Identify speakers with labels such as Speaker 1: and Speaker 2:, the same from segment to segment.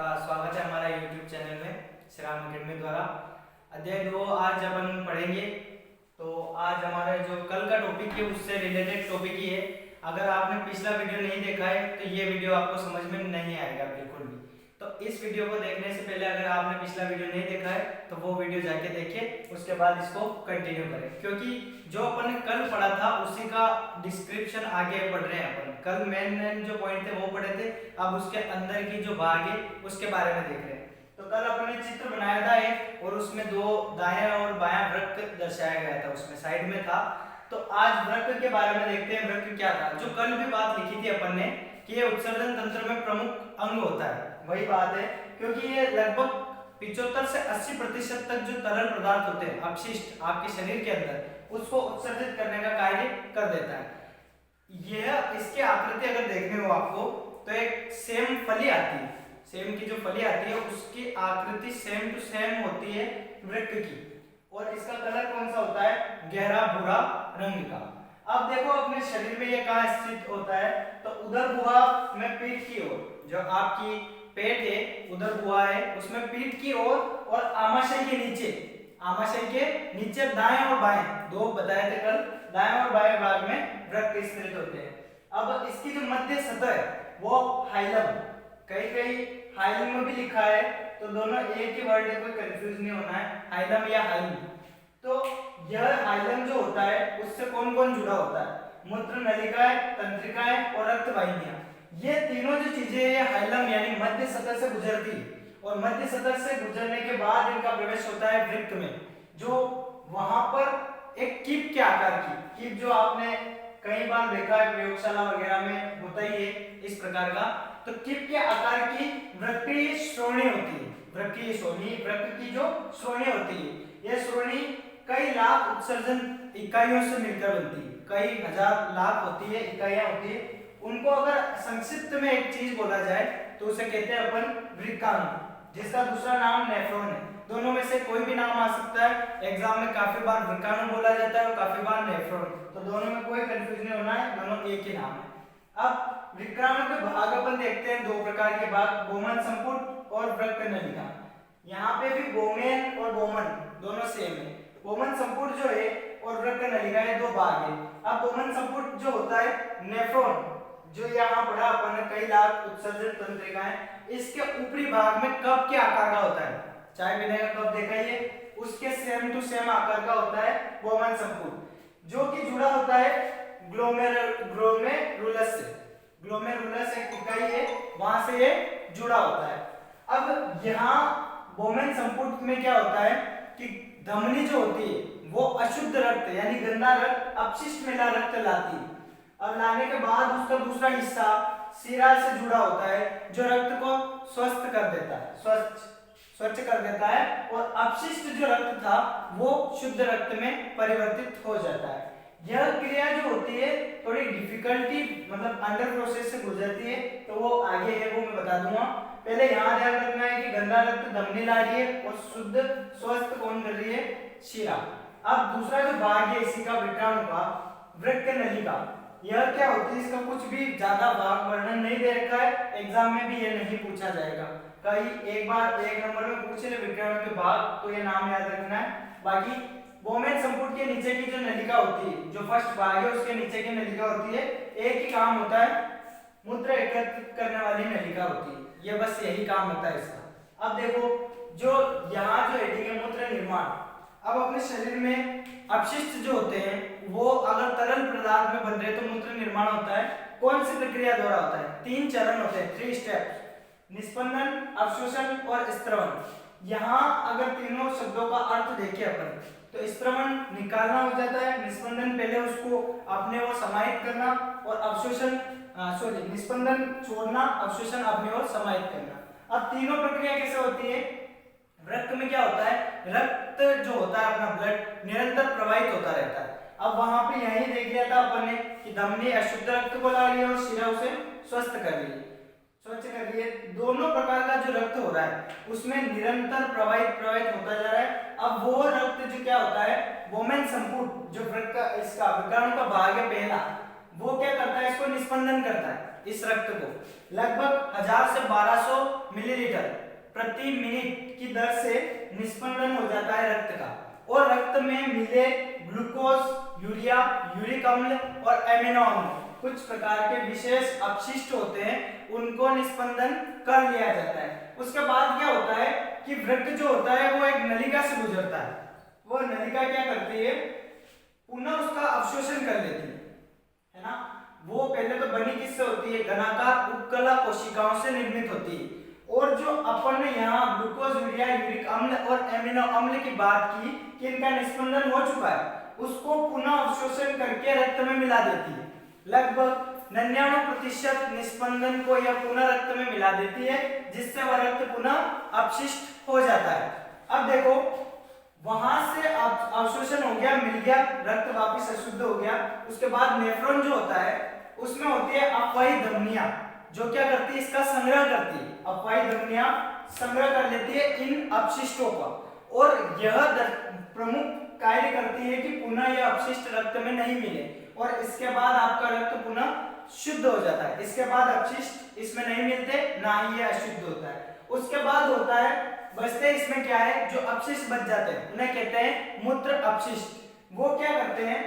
Speaker 1: आपका स्वागत है हमारा YouTube चैनल में श्री राम अकेडमी द्वारा। अध्याय 2 आज अपन पढ़ेंगे। तो आज हमारा जो कल का टॉपिक है उससे रिलेटेड टॉपिक ही है। अगर आपने पिछला वीडियो नहीं देखा है तो ये वीडियो आपको समझ में नहीं आएगा बिल्कुल भी। तो इस वीडियो को देखने से पहले अगर आपने पिछला वीडियो नहीं देखा है तो वो वीडियो जाके देखिए, उसके बाद इसको कंटिन्यू करें, क्योंकि जो अपन ने कल पढ़ा था उसी का डिस्क्रिप्शन आगे पढ़ रहे हैं अपन। कल मेन जो पॉइंट थे वो पढ़े थे, अब उसके अंदर की जो भाग है उसके बारे में देख रहे हैं। तो कल अपन ने चित्र बनाया था एक, और उसमें दो दायां और बायां वृत्त दर्शाया गया था, उसमें साइड में था। तो आज वृत्त के बारे में देखते हैं। वृत्त क्या था, जो कल भी बात लिखी थी अपन ने कि ये उत्सर्जन तंत्र में प्रमुख अंग होता है, वही बात है। क्योंकि ये लगभग 75 से 80% तक जो तरल पदार्थ होते हैं अपशिष्ट आपके शरीर के अंदर, उसको उत्सर्जित करने का कार्य कर देता है। यह इसकी आकृति अगर देखने हो आपको तो एक सेम फली आती है, सेम की जो फली आती है उसकी आकृति सेम टू सेम होती है वृक्क की। और इसका कलर कौन सा होता है, गहरा भूरा रंग का। अब देखो अपने शरीर में ये कहाँ स्थित होता है, तो उदर गुहा में पीठ की ओर, जो आपकी पेट है उदर गुहा है उसमें पीठ की ओर, और आमाशय के नीचे, आमाशय के नीचे दाएं और बाएं, दो बताए थे कल, दाएं और बाएं भाग में वृक्क स्थित होते हैं। अब इसकी जो मध्य सतह है वो हाइलम, कई कई हाइलम में भी लिखा है, तो दोनों एक ही वर्ड है, कोई कंफ्यूज नहीं होना है, हाइलम या हाइलम। तो यह हाइलम जो होता है उससे कौन कौन जुड़ा होता है, मूत्र नलिकाएं, तंत्रिकाएं और रक्त वाहिनियां। ये तीनों जो चीजें ये हाइलम यानी मध्य सतह से गुजरती है, और मध्य सतह से गुजरने के बाद इनका प्रवेश होता है वृक्क में, जो वहां पर एक कीप के आकार की, कीप जो आपने कई बार देखा है प्रयोगशाला वगैरह में होता ही है इस प्रकार का, तो कीप के आकार की वृक्कीय श्रोणी होती है। वृक्कीय श्रोणी, वृक्क की जो श्रोणी होती है, यह श्रोणी कई लाख उत्सर्जन इकाइयों से मिलकर बनती है, कई हजार लाख होती है इकाइयां होती है। उनको अगर संक्षिप्त में एक चीज बोला जाए तो उसे कहते हैं अपन वृक्काणु, जिसका दूसरा नाम नेफ्रॉन है। दोनों में से कोई भी नाम आ सकता है, एग्जाम में काफी बार वृक्काणु बोला जाता है और काफी बार नेफ्रॉन, तो दोनों में कोई कंफ्यूजन नहीं होना है, दोनों एक ही नाम है। अब वृक्काणु के भाग अपन देखते हैं, दो प्रकार के भाग, बोमन संपुट और वृक्क नलिका। यहाँ पे भी बोमेन और बोमन दोनों सेम है। बोमन संपुट जो है और वृक्क नलिका ये दो भाग है। अब बोमन संपुट जो होता है, नेफ्रॉन जो यहाँ पढ़ा अपन ने, कई लाख उत्सर्जन तंत्रिकाएं, इसके ऊपरी भाग में कप के आकार का होता है, चाय पीने का कप देखा ही है, उसके सेम टू सेम आकार का होता है बोमन संपुट, जो कि जुड़ा होता है ग्लोमेरुलस से। ग्लोमेरुलस एक इकाई है, वहां से ये जुड़ा होता है। अब यहाँ बोमन संपुट में क्या होता है कि धमनी जो होती है वो अशुद्ध रक्त यानी गंदा रक्त, अपशिष्ट मिला रक्त लाती है। अब लाने के बाद उसका दूसरा हिस्सा शिरा से जुड़ा होता है, जो रक्त को स्वस्थ कर देता है, स्वच्छ कर देता है, और अपशिष्ट जो रक्त था वो शुद्ध रक्त में परिवर्तित हो जाता है। यह क्रिया जो होती है थोड़ी डिफिकल्टी मतलब अंडर प्रोसेस से गुजरती है, तो वो आगे है, वो मैं बता दूंगा। पहले यहाँ ध्यान रखना है कि गंदा रक्त धमनी ला रही है और शुद्ध स्वस्थ कौन कर रही है, शिरा। अब दूसरा जो भाग है इसी का वृक्काणु का, वृक्क नलिका, यह क्या होती है, इसका कुछ भी ज्यादा भाग वर्णन नहीं दे रखा है, एग्जाम में भी ये नहीं पूछा जाएगा। कहीं एक बार एक नंबर में पूछे वृक्काणु के भाग, तो ये नाम याद रखना है। बाकी बोमेन संपुट के नीचे की जो नलिका होती है, जो फर्स्ट भाग है उसके नीचे की नलिका होती है, एक ही काम होता है, मूत्र एकत्रित करने वाली नलिका होती है, ये बस यही काम होता है इसका। अब देखो जो यहाँ जो हेडिंग है मूत्र निर्माण। अब अपने शरीर में अपशिष्ट जो होते हैं वो अगर तरल पदार्थ में बन रहे तो मूत्र निर्माण होता है, कौन सी प्रक्रिया द्वारा होता है, 3 चरण होते हैं, 3 स्टेप्स, निस्पंदन, अवशोषण और स्त्रवण। यहाँ अगर तीनों शब्दों का अर्थ देखें अपन, तो स्त्रवण निकालना हो जाता है, निस्पंदन पहले उसको अपने ओर समाहित करना, और अवशोषण निस्पंदन छोड़ना, अवशोषण अपने ओर समाहित करना। अब तीनों प्रक्रिया कैसे होती है, रक्त में क्या होता है, रक्त जो होता है अपना ब्लड निरंतर प्रवाहित होता रहता है। अब वहां पे यही देख लिया था अपन ने कि धमनी अशुद्ध रक्त को ला रही है और शिरा उसे स्वस्थ कर रही है, स्वच्छ कर रही है। दोनों प्रकार का जो रक्त हो रहा है उसमें निरंतर प्रवाहित होता जा रहा है। अब वो रक्त जो क्या होता है, बोमेन संपुट जो वृक्क का इसका वृक्काणु का भाग है पहला, वो क्या करता है, इसको निस्पंदन करता है, इस रक्त को लगभग 1000 से 1200 मिलीलीटर प्रति मिनट की दर से निस्पंदन हो जाता है रक्त का, और रक्त में मिले ग्लूकोज, यूरिया, यूरिक अम्ल और एमिनो अम्ल कुछ प्रकार के विशेष अपशिष्ट होते हैं, उनको निस्पंदन कर लिया जाता है। उसके बाद क्या होता है कि वृक्क जो होता है वो एक नलिका से गुजरता है। वो नलिका क्या करती है, पुनः उसका अवशोषण कर लेती है ना। वो पहले तो बनी किससे होती है, घनाकार उपकला कोशिकाओं से निर्मित होती है। और जो अपन ने यहाँ ग्लूकोज, यूरिया, यूरिक अम्ल और एमिनो अम्ल की बात की कि इनका निस्पंदन हो चुका है, उसको पुनः अवशोषण करके रक्त में मिला देती है। लगभग 99% निस्पंदन को यह पुनः रक्त में मिला देती है, जिससे वह रक्त पुनः अपशिष्ट हो जाता है। अब देखो, वहां से अवशोषण हो गया, मिल गया, रक्त वापस अशुद्ध हो गया। उसके बाद नेफ्रॉन जो होता है उसमें होती है अपवाही धमनियां, जो क्या करती है, इसका संग्रह करती है। अपवाही धमनियां संग्रह कर लेती है इन अपशिष्टों का, और यह प्रमुख कार्य करती है कि पुनः यह अपशिष्ट रक्त में नहीं मिले, और इसके बाद आपका रक्त पुनः शुद्ध हो जाता है। इसके बाद अपशिष्ट इसमें नहीं मिलते, ना ही ये अशुद्ध होता है। उसके बाद होता है, बचते इसमें क्या है, जो अपशिष्ट बच जाते हैं उन्हें कहते हैं मूत्र अपशिष्ट। वो क्या करते हैं,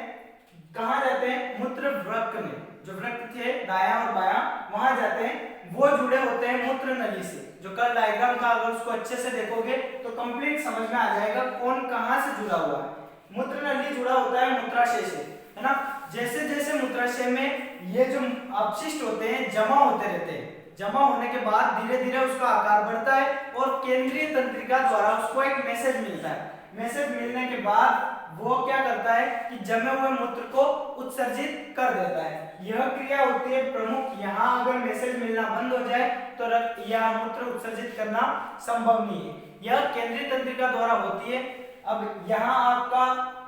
Speaker 1: कहाँ जाते हैं, मूत्र वृक्क में, जो वृक्क थे दायां और बायां, वहां जाते हैं। वो जुड़े होते हैं मूत्र नली से। जो कल डायग्राम था, अगर उसको अच्छे से देखोगे तो कंप्लीट समझ में आ जाएगा कौन कहां से जुड़ा हुआ है। मूत्र नली जुड़ा होता है मूत्राशय से, है ना। जैसे जैसे मूत्राशय में ये जो अपशिष्ट होते हैं जमा होते रहते हैं, जमा होने के बाद धीरे धीरे उसका आकार बढ़ता है, और केंद्रीय तंत्रिका द्वारा उसको एक मैसेज मिलता है। मैसेज मिलने के बाद वो क्या करता है कि जमे हुए मूत्र को उत्सर्जित कर देता है। यह क्रिया होती है प्रमुख। यहाँ अगर मैसेज मिलना बंद हो जाए तो रक्त या मूत्र उत्सर्जित करना संभव नहीं है। यह केंद्रीय तंत्रिका द्वारा होती है। अब यहाँ आपका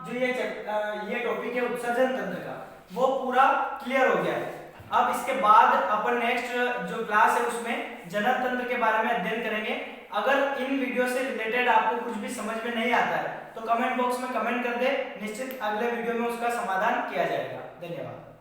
Speaker 1: जो ये टॉपिक है उत्सर्जन तंत्र का, वो पूरा क्लियर हो गया है। अब इसके बाद अपन नेक्स्ट जो क्लास है उसमें जनन तंत्र के बारे में अध्ययन करेंगे। अगर इन वीडियो से रिलेटेड आपको कुछ भी समझ में नहीं आता है तो कमेंट बॉक्स में कमेंट कर दे, निश्चित अगले वीडियो में उसका समाधान किया जाएगा। धन्यवाद।